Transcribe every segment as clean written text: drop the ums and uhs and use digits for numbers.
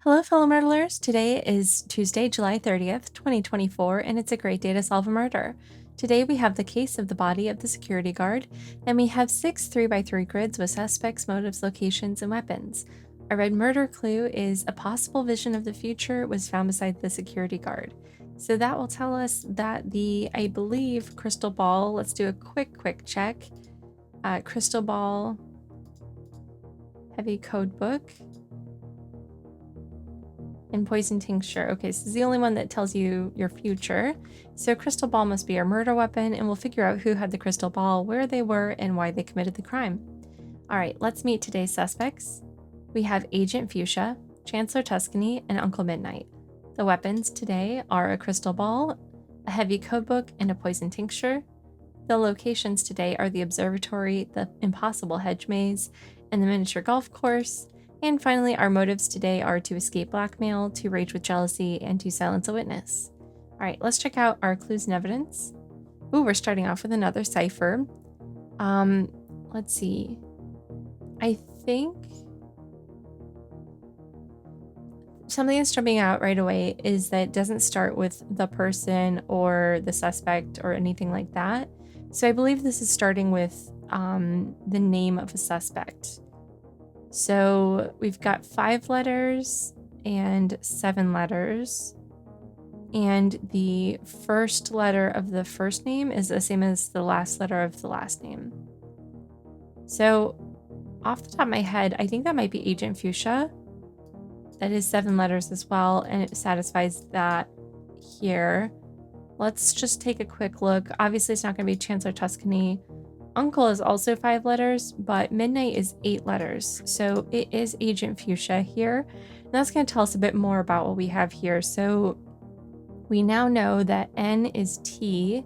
Hello, fellow murderers. Today is Tuesday, July 30th, 2024, and it's a great day to solve a murder. Today we have the case of the body of the security guard, and we have 6 3x3 grids with suspects, motives, locations, and weapons. A red murder clue is a possible vision of the future was found beside the security guard. So that will tell us that I believe, crystal ball, let's do a quick check. Crystal ball, heavy code book, and poison tincture. Okay, so this is the only one that tells you your future. So crystal ball must be our murder weapon, and we'll figure out who had the crystal ball, where they were, and why they committed the crime. All right, let's meet today's suspects. We have Agent Fuchsia, Chancellor Tuscany, and Uncle Midnight. The weapons today are a crystal ball, a heavy code book, and a poison tincture. The locations today are the observatory, the impossible hedge maze, and the miniature golf course. And finally, our motives today are to escape blackmail, to rage with jealousy, and to silence a witness. All right, let's check out our clues and evidence. Ooh, we're starting off with another cipher. Let's see. I think something that's jumping out right away is that it doesn't start with the person or the suspect or anything like that. So I believe this is starting with the name of a suspect. So we've got 5 letters and 7 letters. And the first letter of the first name is the same as the last letter of the last name. So off the top of my head, I think that might be Agent Fuchsia. That is 7 letters as well, and it satisfies that here. Let's just take a quick look. Obviously, it's not going to be Chancellor Tuscany. Uncle is also 5 letters, but Midnight is 8 letters. So it is Agent Fuchsia here. And that's going to tell us a bit more about what we have here. So we now know that N is T,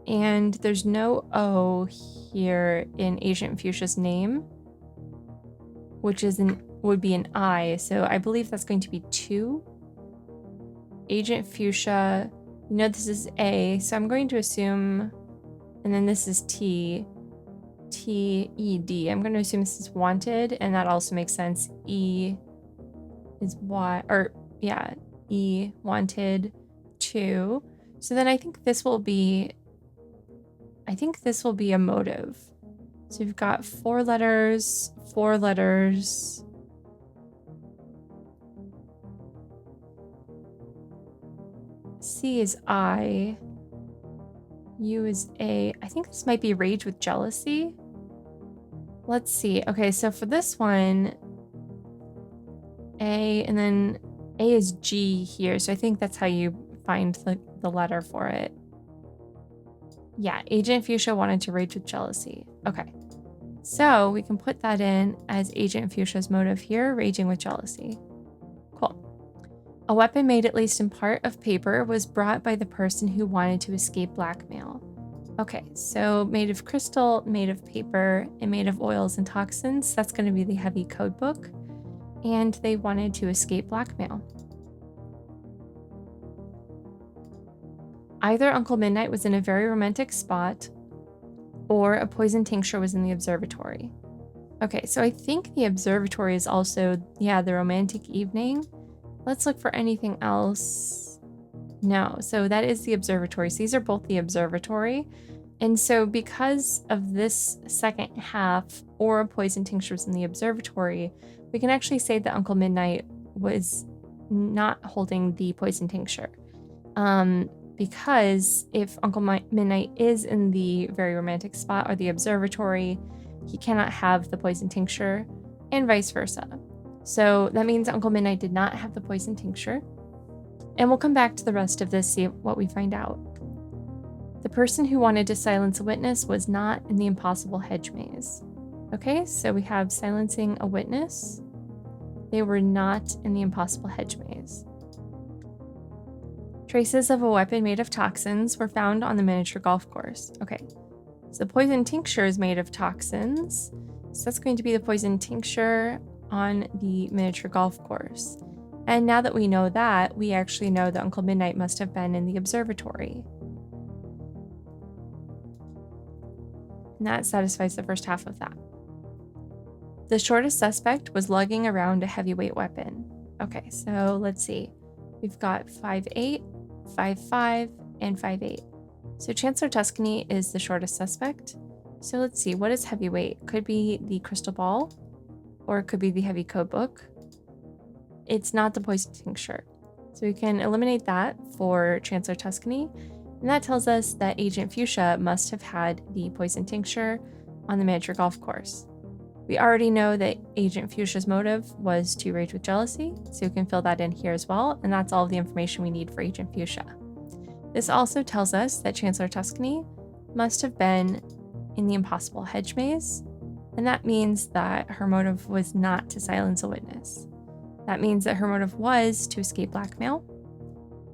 and there's no O here in Agent Fuchsia's name, which would be an I. So I believe that's going to be 2. Agent Fuchsia, this is A, so I'm going to assume. And then this is T, T-E-D. I'm going to assume this is wanted, and that also makes sense. E is Y, or yeah, E, wanted, 2. So then I think this will be a motive. So we've got 4 letters, 4 letters. C is I. U is A. I think this might be rage with jealousy. Let's see. Okay, so for this one, A, and then A is G here. So I think that's how you find the letter for it. Yeah, Agent Fuchsia wanted to rage with jealousy. Okay, so we can put that in as Agent Fuchsia's motive here, raging with jealousy. Cool. A weapon made at least in part of paper was brought by the person who wanted to escape blackmail. Okay, so made of crystal, made of paper, and made of oils and toxins. That's going to be the heavy code book. And they wanted to escape blackmail. Either Uncle Midnight was in a very romantic spot, or a poison tincture was in the observatory. Okay, so I think the observatory is also, the romantic evening. Let's look for anything else. No, so that is the observatory. So these are both the observatory. And so because of this second half, or a poison tincture was in the observatory, we can actually say that Uncle Midnight was not holding the poison tincture. Because if Uncle Midnight is in the very romantic spot or the observatory, he cannot have the poison tincture, and vice versa. So that means Uncle Midnight did not have the poison tincture. And we'll come back to the rest of this, see what we find out. The person who wanted to silence a witness was not in the impossible hedge maze. Okay, so we have silencing a witness. They were not in the impossible hedge maze. Traces of a weapon made of toxins were found on the miniature golf course. Okay, so the poison tincture is made of toxins. So that's going to be the poison tincture on the miniature golf course. And now that we know that, we actually know that Uncle Midnight must have been in the observatory. And that satisfies the first half of that. The shortest suspect was lugging around a heavyweight weapon. Okay, so let's see. We've got 5'8", 5'5", and 5'8". So Chancellor Tuscany is the shortest suspect. So let's see, what is heavyweight? Could be the crystal ball, or it could be the heavy code book. It's not the poison tincture. So we can eliminate that for Chancellor Tuscany. And that tells us that Agent Fuchsia must have had the poison tincture on the miniature golf course. We already know that Agent Fuchsia's motive was to rage with jealousy, so we can fill that in here as well, and that's all of the information we need for Agent Fuchsia. This also tells us that Chancellor Tuscany must have been in the impossible hedge maze, and that means that her motive was not to silence a witness. That means that her motive was to escape blackmail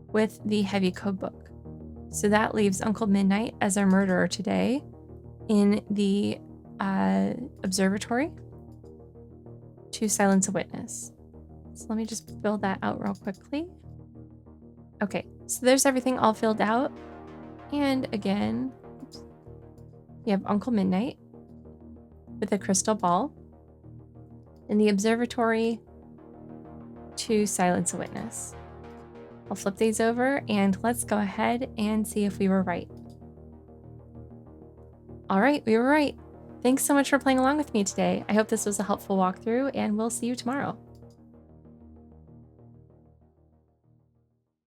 with the heavy code book. So that leaves Uncle Midnight as our murderer today in the observatory to silence a witness. So let me just build that out real quickly. Okay, so there's everything all filled out. And again, you have Uncle Midnight with a crystal ball in the observatory to silence a witness. I'll flip these over and let's go ahead and see if we were right. All right, we were right. Thanks so much for playing along with me today. I hope this was a helpful walkthrough, and we'll see you tomorrow.